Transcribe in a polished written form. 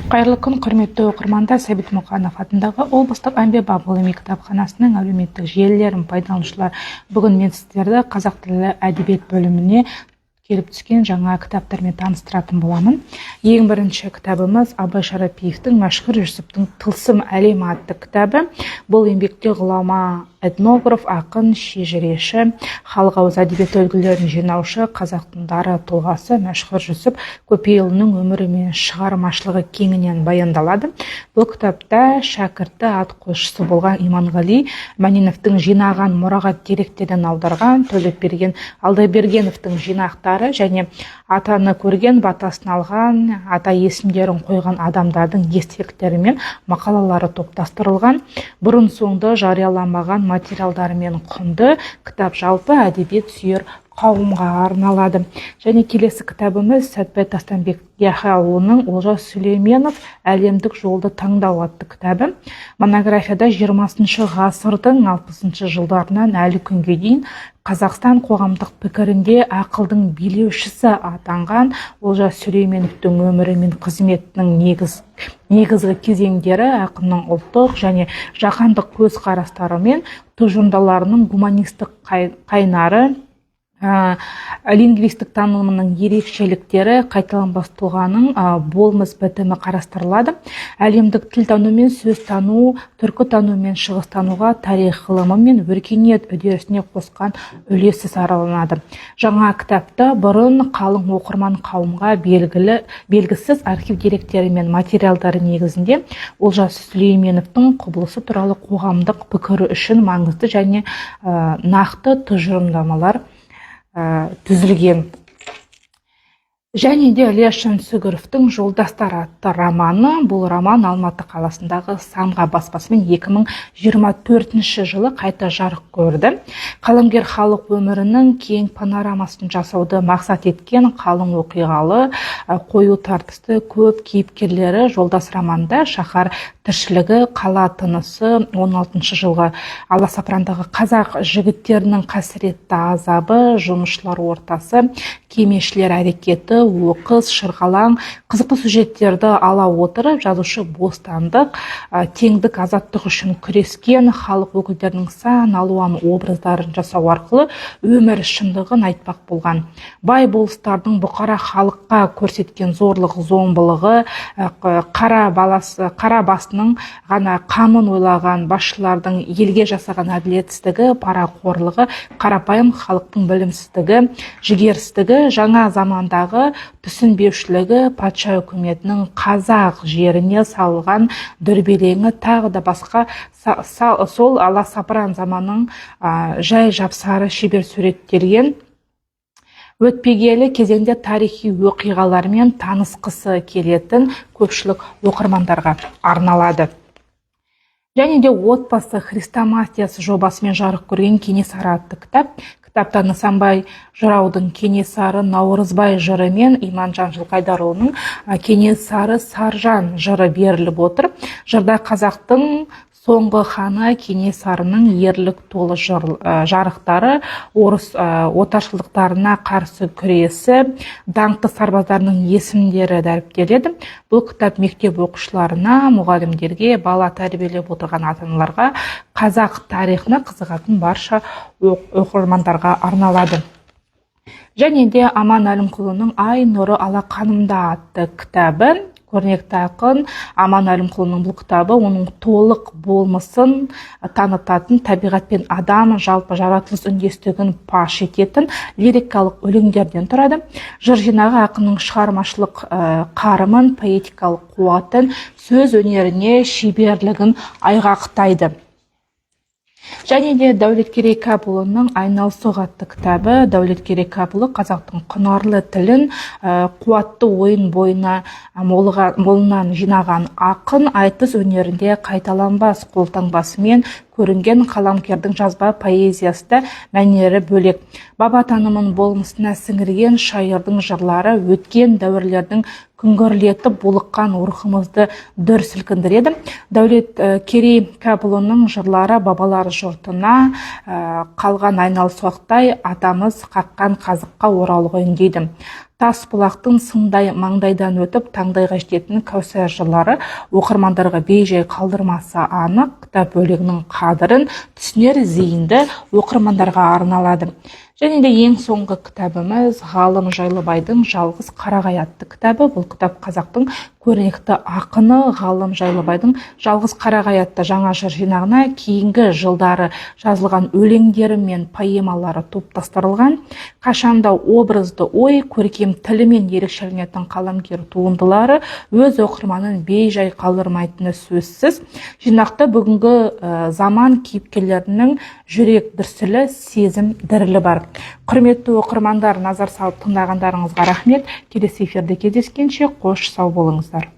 Қайырлы күн, құрметті оқырмандар. Сәбит Мұқанов атындағы облыстық әмбебап ғылыми кітапханасының әлеуметтік желілерін пайдаланушылар, бүгін мен сіздерді қазақ тілі әдебиет бөліміне келіп түскен жаңа кітаптармен таныстыратын боламын. Ең бірінші кітабымыз Абай Шарапиевтің Мәшһүр Жүсіптің Тылсым әлемі атты кітабы. Бұл еңбекте ғұлама, этнограф, ақын, шежіреші, халық ауыз әдебиеті үлгілерін жинаушы, қазақтың дара тұлғасы Мәшһүр Жүсіп Көпейұлының өмірі мен шығармашылығы кеңінен баяндалады. Бұл кітапта шәкірті, атқосшысы болған Иманғали Мәненовтің жинаған мұрағат деректерін аударған Төлепберген Алдабергеновтың жинақтары және атаны көрген, батасын алған, ата есімдерін қойған адамдардың естеліктері мен мақалалары топтастырылған, бұрын соңды жарияланбаған материалдарымен құнды кітап, жалпы әдебиет сүйер қауымға арналады. Және келесі кітабымыз Сәтбай Тастанбек Яхауының Олжас Сүлейменов әлемдік жолды таңдау атты кітабы. Монографияда 20 ғасырдың 60 жылдарынан әлі күнге дейін Қазақстан қоғамдық пікірінде ақылдың билеушісі атанған Олжас Сүлейменовтің өмірі мен қызметінің негізгі кезеңдері, ақынның ұлттық және жаһандық көзқарастары мен тұжырымдамаларының гуманистік қайнары, лингвистік танымының ерекшеліктері, қайталанбас тұлғаның болмыс бітімі қарастырылады. Әлемдік тіл тану мен сөз тану, түркі тану мен шығыс тануға тарих ғылымы мен өркениет үдерісіне қосқан үлесі сараланады. Жаңа кітапта бұрын қалың оқырман қауымға белгісіз архив деректері мен материалдары негізінде Олжас Сүлейменовтың құбылысы туралы қоғамдық пікірі үшін маңызды және нақты тұжырымдамалар түзілген. Және де Ілияс Жансүгіровтің Жолдастар атты романы. Бұл роман Алматы қаласындағы Самға баспасымен 2024 жылы қайта жарық көрді. Қаламгер халық өмірінің кең панорамасын жасауды мақсат еткен қалың оқиғалы, қою тартысты көп кейіпкерлері Жолдас романда шаһар тіршілігі, қала тынысы, 16 жылғы аласапырандағы қазақ жігіттерінің қасіретті азабы, жұмысшылар ортасы, кемешілер әрекеті, оқыс, шырғалаң, қызықты сюжеттерді ала отырып, жазушы бостандық, теңдік, азаттық үшін күрескен халық өкілдерінің сан алуан образдарын жасау арқылы өмір шындығын айтпақ болған. Бай болыстардың бұқара халыққа көрсеткен зорлық, зомбылығы, қара басының ғана қамын ойлаған басшылардың елге жасаған әділетсіздігі, парақорлығы, қарапайым халықтың білімсіздігі, жігерсіздігі, жаңа замандағы түсінбеушілігі, патша үкіметінің қазақ жеріне салған дүрбелеңі, тағы да басқа сол аласапыран заманның жай жапсары шебер суреттелген өтпегелі кезеңде тарихи оқиғалармен танысқысы келетін көпшілік оқырмандарға арналады. Және де отбасы хрестоматиясы жобасымен жарық көрген Кенесары атты кітап. Кітапта Нысанбай жыраудың Кенесары Наурызбай жыры мен Иманжан Жылқайдарұлының Кенесары Саржан жыры беріліп отыр. Жырда қазақтың соңғы ханы Кенесарының ерлік толы жарықтары, орыс отаршылдықтарына қарсы күресі, даңқты сарбаздарының есімдері дәріптеледі. Бұл кітап мектеп оқушыларына, мұғалімдерге, бала тәрбиелеп отырған ата-аналарға, қазақ тарихына қызығатын барша оқырмандарға арналады. Және де Аман Әлімқұлының Ай нұры алақанымда атты кітабы. Көрнекті ақын Аман Әлімқұлының бұл кітабы оның толық болмысын танытатын, табиғат пен адам жалпы жаратылыс үндестігін паш ететін лирикалық өлеңдерден тұрады. Жыр жинағы ақынның шығармашылық қарымын, поэтикалық қуатын, сөз өнеріне шеберлігін айғақтайды. Және де Дәулеткерей Кәпұлының Айналсоқ атты кітабы. Дәулеткерей Кәпұлы қазақтың құнарлы тілін, қуатты ойын бойына молынан жинаған ақын, айтыс өнерінде қайталанбас қолтаңбасымен көрінген қаламгердің жазба поэзиясында мәнері бөлек. Баба танымын болмысына сіңірген шайырдың жырлары өткен дәуірлердің күңгірлетіп булыққан рухымызды дүр сілкіндіреді. Дәулеткерей Кәпұлының жырлары бабалар жұртына қалған айналсоқтай атамыз қаққан қазыққа оралғы үндейді. Тасбұлақтың сындай маңдайдан өтіп таңдайға жететін Кәусар жырлары оқырмандарға бей-жай қалдырмасы анық. Кітап бөлігінің қадірін түсінер зейінді оқырмандарға арналады. Және де ең соңғы кітабымыз Ғалым Жайлыбайдың Жалғыз Қарағай атты кітабы. Бұл кітап қазақтың көрнекті ақыны Ғалым Жайлыбайдың Жалғыз Қарағай атты жаңа жыр жинағына кейінгі жылдары жазылған өлеңдері мен поэмалары топтастырылған. Қашанда образды ой, көркем тілімен ерекшеленетін қаламгер туындылары өз оқырманын бей-жай қалдырмайтыны сөзсіз. Жинақта бүгінгі заман кейіпкерлерінің жүрек дүрсілі, сезім дірілі бар. Құрметті оқырмандар, назар салып тыңдағандарыңызға рахмет. Келесі эфирде кездескенше қош сау болыңыздар.